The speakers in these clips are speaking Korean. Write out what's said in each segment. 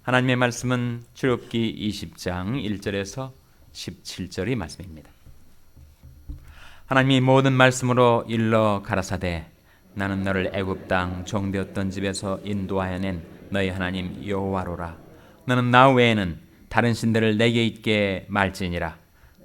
하나님의 말씀은 출애굽기 20장 1절에서 17절의 말씀입니다. 하나님이 모든 말씀으로 일러 가라사대 나는 너를 애굽 땅 종되었던 집에서 인도하여 낸 너희 하나님 여호와로라. 너는 나 외에는 다른 신들을 내게 있게 말지니라.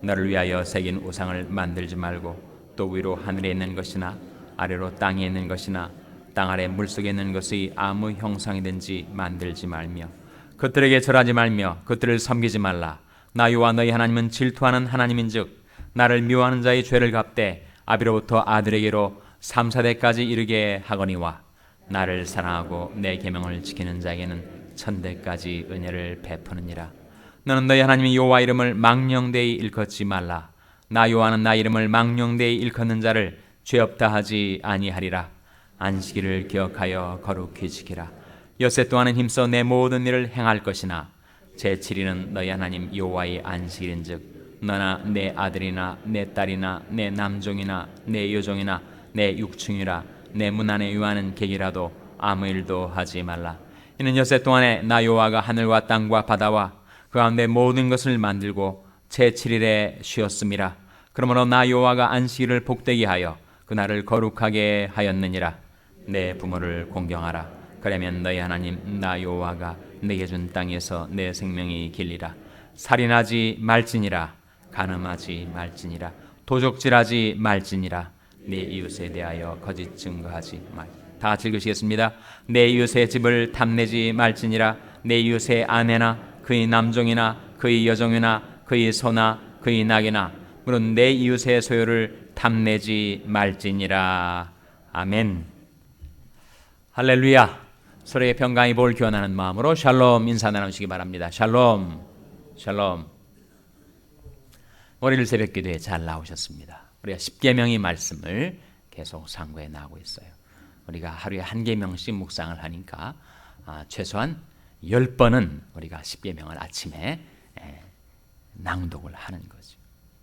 너를 위하여 새긴 우상을 만들지 말고 또 위로 하늘에 있는 것이나 아래로 땅에 있는 것이나 땅 아래 물속에 있는 것의 아무 형상이든지 만들지 말며 그들에게 절하지 말며 그들을 섬기지 말라. 나 여호와 너희 하나님은 질투하는 하나님인즉 나를 미워하는 자의 죄를 갚되 아비로부터 아들에게로 3, 4대까지 이르게 하거니와 나를 사랑하고 내 계명을 지키는 자에게는 천대까지 은혜를 베푸느니라. 너는 너희 하나님 여호와 이름을 망령되이 일컫지 말라. 나 여호와는 나 이름을 망령되이 일컫는 자를 죄 없다 하지 아니하리라. 안식일을 기억하여 거룩히 지키라. 엿새 동안은 힘써 내 모든 일을 행할 것이나 제7일은 너희 하나님 여호와의 안식일인즉 너나 내 아들이나 내 딸이나 내 남종이나 내 여종이나 내 육충이라 내 문 안에 유하는 객이라도 아무 일도 하지 말라. 이는 엿새 동안에 나 여호와가 하늘과 땅과 바다와 그 가운데 모든 것을 만들고 제7일에 쉬었음이라. 그러므로 나 여호와가 안식일을 복되게 하여 그날을 거룩하게 하였느니라. 내 부모를 공경하라. 그러면 너희 하나님 나 여호와가 내게 준 땅에서 내 생명이 길리라. 살인하지 말지니라. 간음하지 말지니라. 도적질하지 말지니라. 내 이웃에 대하여 거짓 증거하지 말. 다 같이 읽으시겠습니다. 내 이웃의 집을 탐내지 말지니라. 내 이웃의 아내나 그의 남종이나 그의 여종이나 그의 소나 그의 낙이나 물론 내 이웃의 소유를 탐내지 말지니라. 아멘. 할렐루야. 서로의 평강이 볼 교환하는 마음으로 샬롬 인사 나누시기 바랍니다. 샬롬, 샬롬. 월요일 새벽 기도에 잘 나오셨습니다. 우리가 10계명의 말씀을 계속 상고해 나가고 있어요. 우리가 하루에 한 계명씩 묵상을 하니까 최소한 10번은 우리가 10계명을 아침에 낭독을 하는 거죠.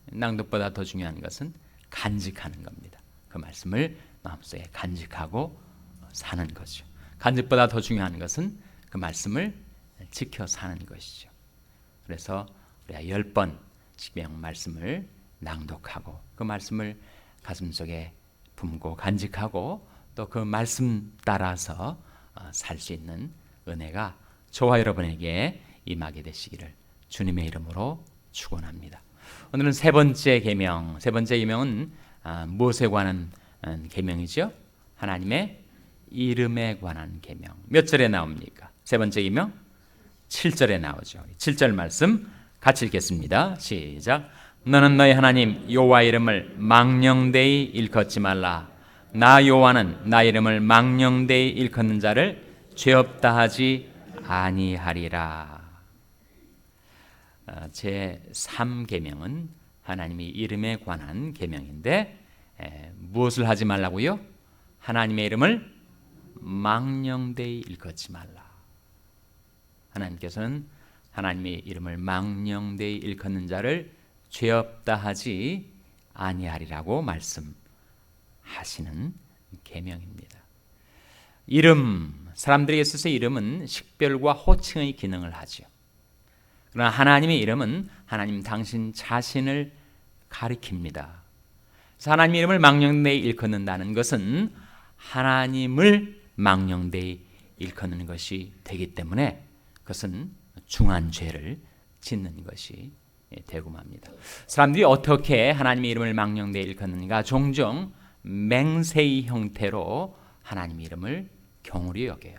낭독보다 더 중요한 것은 간직하는 겁니다. 그 말씀을 마음속에 간직하고 사는 거죠. 간직보다 더 중요한 것은 그 말씀을 지켜 사는 것이죠. 그래서 우리가 10번 10계명 말씀을 낭독하고 그 말씀을 가슴속에 품고 간직하고 또 그 말씀 따라서 살 수 있는 은혜가 저와 여러분에게 임하게 되시기를 주님의 이름으로 축원합니다. 오늘은 세 번째 계명. 세 번째 계명은 무엇에 관한 계명이죠? 하나님의 이름에 관한 계명. 몇 절에 나옵니까? 세 번째 계명 7절에 나오죠. 7절 말씀 같이 읽겠습니다. 시작. 너는 너희 하나님 여호와 이름을 망령되이 일컫지 말라. 나 여호와는 나 이름을 망령되이 일컫는 자를 죄 없다 하지 아니하리라. 제 3계명은 하나님의 이름에 관한 계명인데 무엇을 하지 말라고요? 하나님의 이름을 망령되이 일컫지 말라. 하나님께서는 하나님의 이름을 망령되이 일컫는 자를 죄 없다 하지 아니하리라고 말씀하시는 계명입니다. 이름, 사람들에게 있어서 이름은 식별과 호칭의 기능을 하죠. 그러나 하나님의 이름은 하나님 당신 자신을 가리킵니다. 그래서 하나님의 이름을 망령되이 일컫는다는 것은 하나님을 망령되이 일컫는 것이 되기 때문에 그것은 중한 죄를 짓는 것이 되고 맙니다. 사람들이 어떻게 하나님의 이름을 망령되이 일컫는가? 종종 맹세의 형태로 하나님의 이름을 경홀히 여겨요.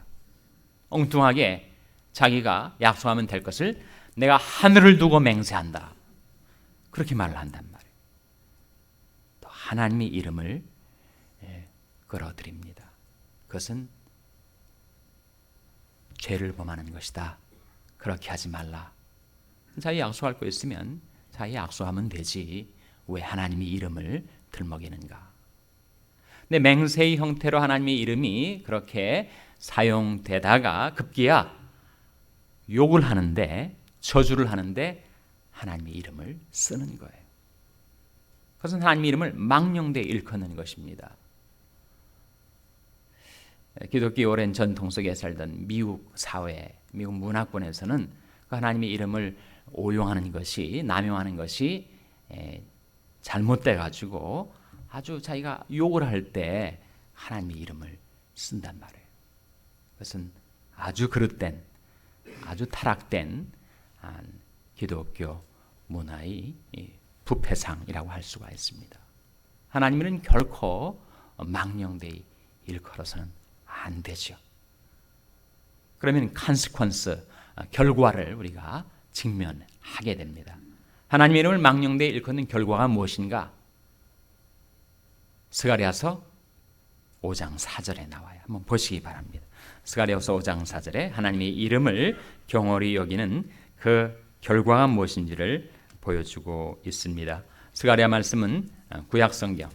엉뚱하게 자기가 약속하면 될 것을 내가 하늘을 두고 맹세한다. 그렇게 말을 한단 말이에요. 또 하나님의 이름을 끌어들입니다. 그것은 죄를 범하는 것이다. 그렇게 하지 말라. 자기 약속할 거 있으면 자기 약속하면 되지. 왜 하나님의 이름을 들먹이는가? 근데 맹세의 형태로 하나님의 이름이 그렇게 사용되다가 급기야 욕을 하는데 저주를 하는데 하나님의 이름을 쓰는 거예요. 그것은 하나님의 이름을 망령되이 일컫는 것입니다. 기독교 오랜 전통 속에 살던 미국 사회, 미국 문화권에서는 그 하나님의 이름을 오용하는 것이, 남용하는 것이 잘못돼 가지고 아주 자기가 욕을 할 때 하나님의 이름을 쓴단 말이에요. 그것은 아주 그릇된, 아주 타락된 기독교 문화의 부패상이라고 할 수가 있습니다. 하나님은 결코 망령되이 일컬어서는 안 되죠. 그러면 consequence, 결과를 우리가 직면하게 됩니다. 하나님의 이름을 망령되이 일컫는 결과가 무엇인가? 스가랴서 5장 4절에 나와요. 한번 보시기 바랍니다. 스가랴서 5장 4절에 하나님의 이름을 경홀히 여기는 그 결과가 무엇인지를 보여주고 있습니다. 스가랴 말씀은 구약성경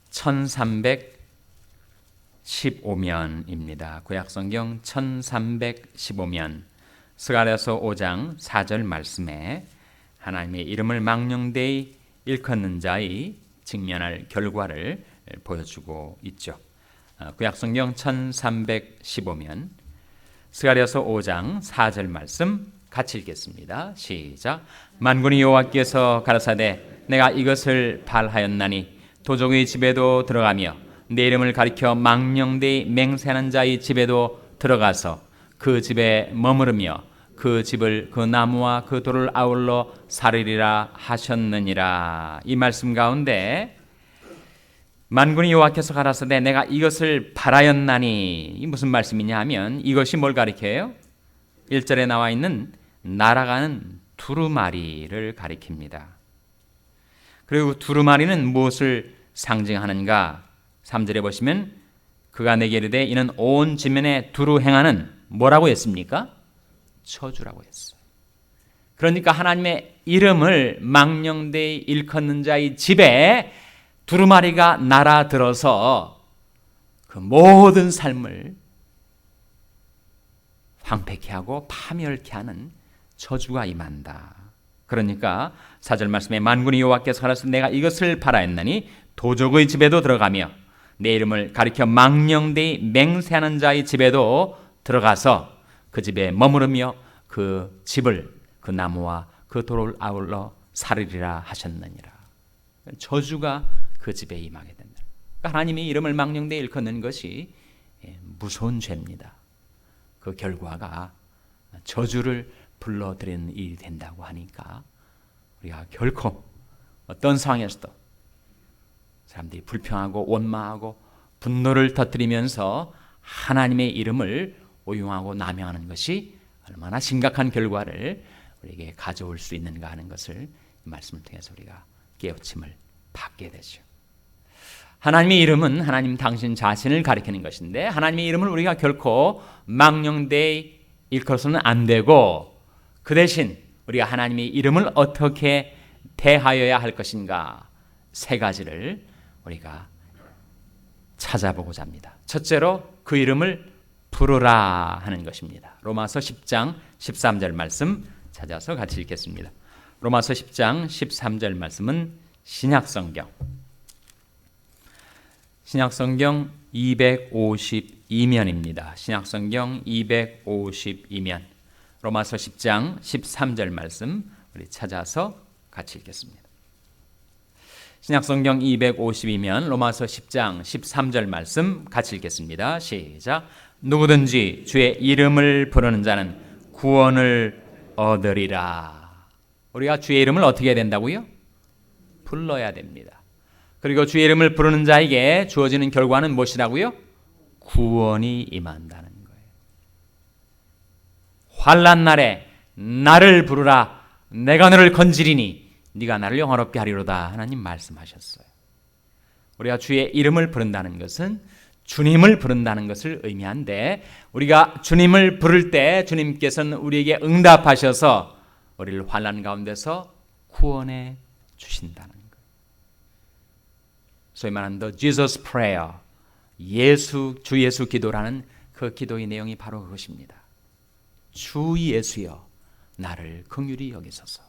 1315면입니다. 구약성경 1315면 스가랴서 5장 4절 말씀에 하나님의 이름을 망령되이 일컫는 자의 직면할 결과를 보여주고 있죠. 구약성경 1315면 스가랴서 5장 4절 말씀 같이 읽겠습니다. 시작. 만군의 여호와께서 가라사대 내가 이것을 발하였나니 도적의 집에도 들어가며 내 이름을 가리켜 망령되이 맹세하는 자의 집에도 들어가서 그 집에 머무르며 그 집을 그 나무와 그 돌을 아울러 사르리라 하셨느니라. 이 말씀 가운데 만군의 여호와께서 가라사대 내가 이것을 바라였나니, 이 무슨 말씀이냐 하면 이것이 뭘 가리켜요? 1절에 나와 있는 날아가는 두루마리를 가리킵니다. 그리고 두루마리는 무엇을 상징하는가? 3절에 보시면 그가 내게 이르되 이는 온 지면에 두루 행하는 뭐라고 했습니까? 저주라고 했어요. 그러니까 하나님의 이름을 망령되이 일컫는 자의 집에 두루마리가 날아들어서 그 모든 삶을 황폐케 하고 파멸케 하는 저주가 임한다. 그러니까 4절 말씀에 만군의 여호와께서 가라사대 내가 이것을 바라였나니 도적의 집에도 들어가며 내 이름을 가리켜 망령되이 맹세하는 자의 집에도 들어가서 그 집에 머무르며 그 집을 그 나무와 그 돌을 아울러 사르리라 하셨느니라. 저주가 그 집에 임하게 된다. 그러니까 하나님의 이름을 망령되이 일컫는 것이 무서운 죄입니다. 그 결과가 저주를 불러들이는 일이 된다고 하니까 우리가 결코 어떤 상황에서도 사람들이 불평하고 원망하고 분노를 터뜨리면서 하나님의 이름을 오용하고 남용하는 것이 얼마나 심각한 결과를 우리에게 가져올 수 있는가 하는 것을 이 말씀을 통해서 우리가 깨우침을 받게 되죠. 하나님의 이름은 하나님 당신 자신을 가리키는 것인데 하나님의 이름을 우리가 결코 망령되이 일컬어서는 안 되고 그 대신 우리가 하나님의 이름을 어떻게 대하여야 할 것인가 세 가지를 우리가 찾아보고자 합니다. 첫째로 그 이름을 부르라 하는 것입니다. 로마서 10장 13절 말씀 찾아서 같이 읽겠습니다. 로마서 10장 13절 말씀은 신약성경 252면입니다. 신약성경 252면 로마서 10장 13절 말씀 우리 찾아서 같이 읽겠습니다. 신약성경 252면 로마서 10장 13절 말씀 같이 읽겠습니다. 시작. 누구든지 주의 이름을 부르는 자는 구원을 얻으리라. 우리가 주의 이름을 어떻게 해야 된다고요? 불러야 됩니다. 그리고 주의 이름을 부르는 자에게 주어지는 결과는 무엇이라고요? 구원이 임한다는 거예요. 환난 날에 나를 부르라. 내가 너를 건지리니 네가 나를 영화롭게 하리로다. 하나님 말씀하셨어요. 우리가 주의 이름을 부른다는 것은 주님을 부른다는 것을 의미한데 우리가 주님을 부를 때 주님께서는 우리에게 응답하셔서 우리를 환난 가운데서 구원해 주신다는 거예요. 소위 말하는 The Jesus Prayer, 주 예수 기도라는 그 기도의 내용이 바로 그것입니다. 주 예수여 나를 긍휼히 여기소서.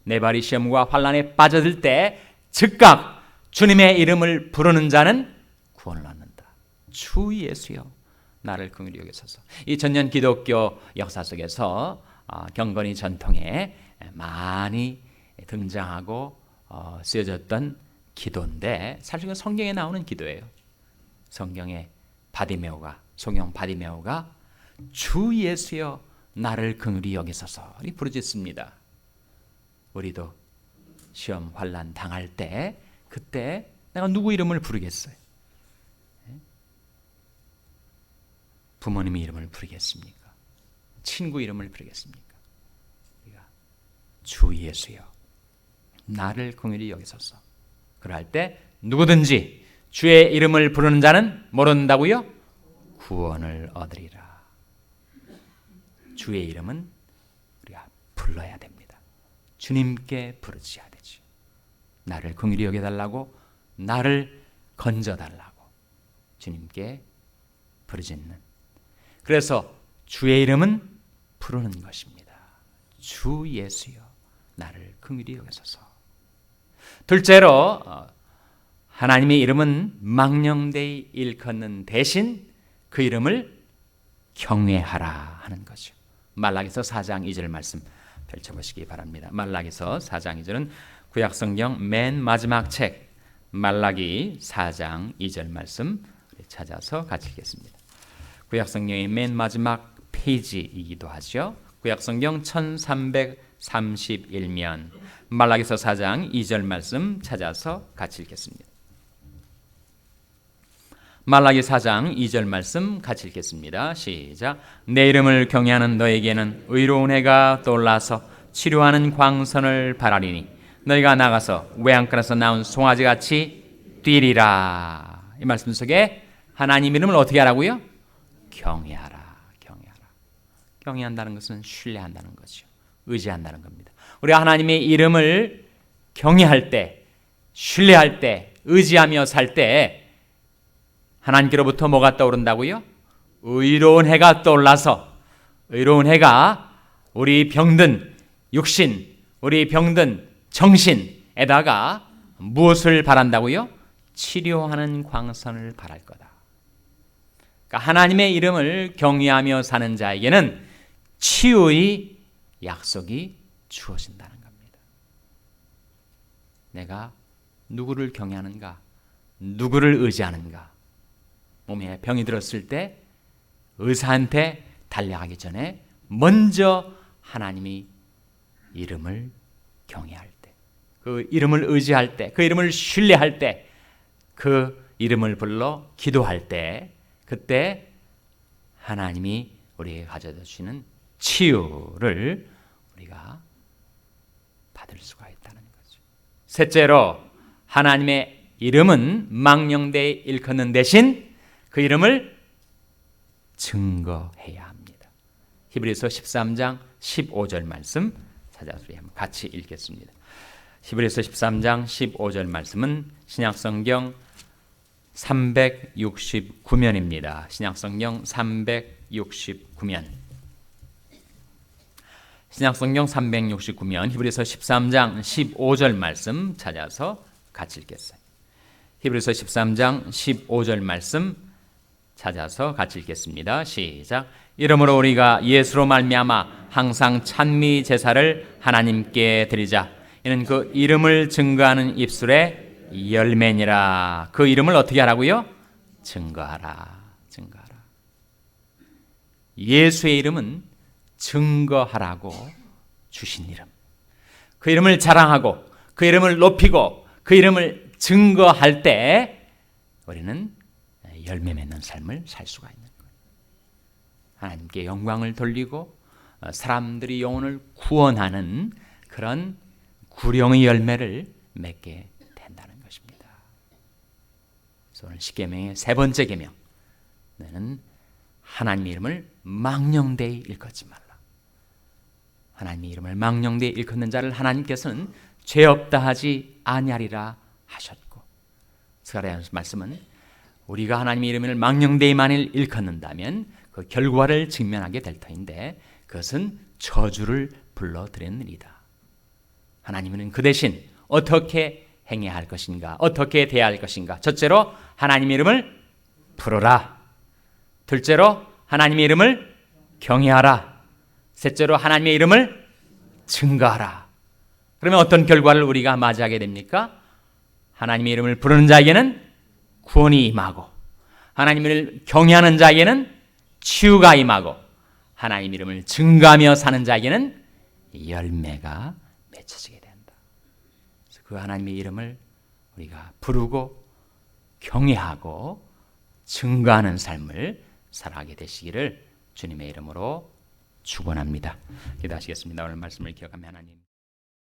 내 발이 시험과 환난에 빠져들 때 즉각 주님의 이름을 부르는 자는 구원을 얻는다. 주 예수여 나를 긍휼히 여기소서. 이 전년 기독교 역사 속에서 경건이 전통에 많이 등장하고 쓰여졌던 기도인데 사실은 성경에 나오는 기도예요. 성경에 성령 바디메오가 주 예수여 나를 긍휼히 여기소서 부르짖습니다. 우리도 시험 환난 당할 때 그때 내가 누구 이름을 부르겠어요? 부모님의 이름을 부르겠습니까? 친구 이름을 부르겠습니까? 우리가 주 예수여 나를 긍휼히 여기소서. 그럴 때 누구든지 주의 이름을 부르는 자는 모른다고요? 구원을 얻으리라. 주의 이름은 우리가 불러야 됩니다. 주님께 부르짖어야 되죠. 나를 긍휼히 여겨달라고, 나를 건져달라고 주님께 부르짖는. 그래서 주의 이름은 부르는 것입니다. 주 예수여 나를 긍휼히 여기소서. 둘째로 하나님의 이름은 망령되이 일컫는 대신 그 이름을 경외하라 하는 거죠. 말라기서 4장 2절 말씀 펼쳐보시기 바랍니다. 말라기서 4장 2절은 구약성경 맨 마지막 책 말라기 4장 2절 말씀 찾아서 같이 읽겠습니다. 구약성경의 맨 마지막 페이지이기도 하죠. 구약성경 1331면 말라기서 4장 2절 말씀 찾아서 같이 읽겠습니다. 말라기 4장 2절 말씀 같이 읽겠습니다. 시작. 내 이름을 경외하는 너에게는 의로운 해가 떠올라서 치료하는 광선을 바라리니 너희가 나가서 외양간에서 나온 송아지같이 뛰리라. 이 말씀 속에 하나님 이름을 어떻게 하라고요? 경외하라. 경외한다는 것은 신뢰한다는 거죠. 의지한다는 겁니다. 우리가 하나님의 이름을 경외할 때, 신뢰할 때, 의지하며 살 때 하나님께로부터 뭐가 떠오른다고요? 의로운 해가 떠올라서, 의로운 해가 우리 병든 육신, 우리 병든 정신에다가 무엇을 바란다고요? 치료하는 광선을 바랄 거다. 그러니까 하나님의 이름을 경외하며 사는 자에게는 치유의 약속이 주어진다는 겁니다. 내가 누구를 경외하는가? 누구를 의지하는가? 몸에 병이 들었을 때 의사한테 달려가기 전에 먼저 하나님의 이름을 경외할 때, 그 이름을 의지할 때, 그 이름을 신뢰할 때, 그 이름을 불러 기도할 때, 그때 하나님이 우리에게 가져다 주시는 치유를 우리가 받을 수가 있다는 거죠. 셋째로 하나님의 이름은 망령되이 일컫는 대신 그 이름을 증거해야 합니다. 히브리서 13장 15절 말씀 찾아서 우리 한번 같이 읽겠습니다. 히브리서 13장 15절 말씀은 신약성경 369면입니다. 신약성경 369면. 신약성경 369면 히브리서 13장 15절 말씀 찾아서 같이 읽겠어요. 히브리서 13장 15절 말씀 찾아서 같이 읽겠습니다. 시작. 이러므로 우리가 예수로 말미암아 항상 찬미 제사를 하나님께 드리자. 이는 그 이름을 증거하는 입술의 열매니라. 그 이름을 어떻게 하라고요? 증거하라. 예수의 이름은 증거하라고 주신 이름. 그 이름을 자랑하고 그 이름을 높이고 그 이름을 증거할 때 우리는 열매 맺는 삶을 살 수가 있는 거예요. 하나님께 영광을 돌리고 사람들이 영혼을 구원하는 그런 구령의 열매를 맺게 된다는 것입니다. 그래서 오늘 십계명의 세 번째 계명, 너는 하나님의 이름을 망령되이 일컫지 말라. 하나님의 이름을 망령되이 일컫는 자를 하나님께서는 죄 없다 하지 아니하리라 하셨고, 스가랴서 말씀은 우리가 하나님의 이름을 망령되이 만일 일컫는다면 그 결과를 직면하게 될 터인데 그것은 저주를 불러들였느니라. 하나님은 그 대신 어떻게 행해야 할 것인가, 어떻게 대해야 할 것인가. 첫째로 하나님의 이름을 부르라. 둘째로 하나님의 이름을 경외하라. 셋째로 하나님의 이름을 증거하라. 그러면 어떤 결과를 우리가 맞이하게 됩니까? 하나님의 이름을 부르는 자에게는 구원이 임하고, 하나님을 경외하는 자에게는 치유가 임하고, 하나님 이름을 증거하며 사는 자에게는 열매가 맺혀지게 된다. 그래서 그 하나님의 이름을 우리가 부르고 경외하고 증거하는 삶을 살아가게 되시기를 주님의 이름으로 축원합니다. 기도하시겠습니다. 오늘 말씀을 기억하며 하나님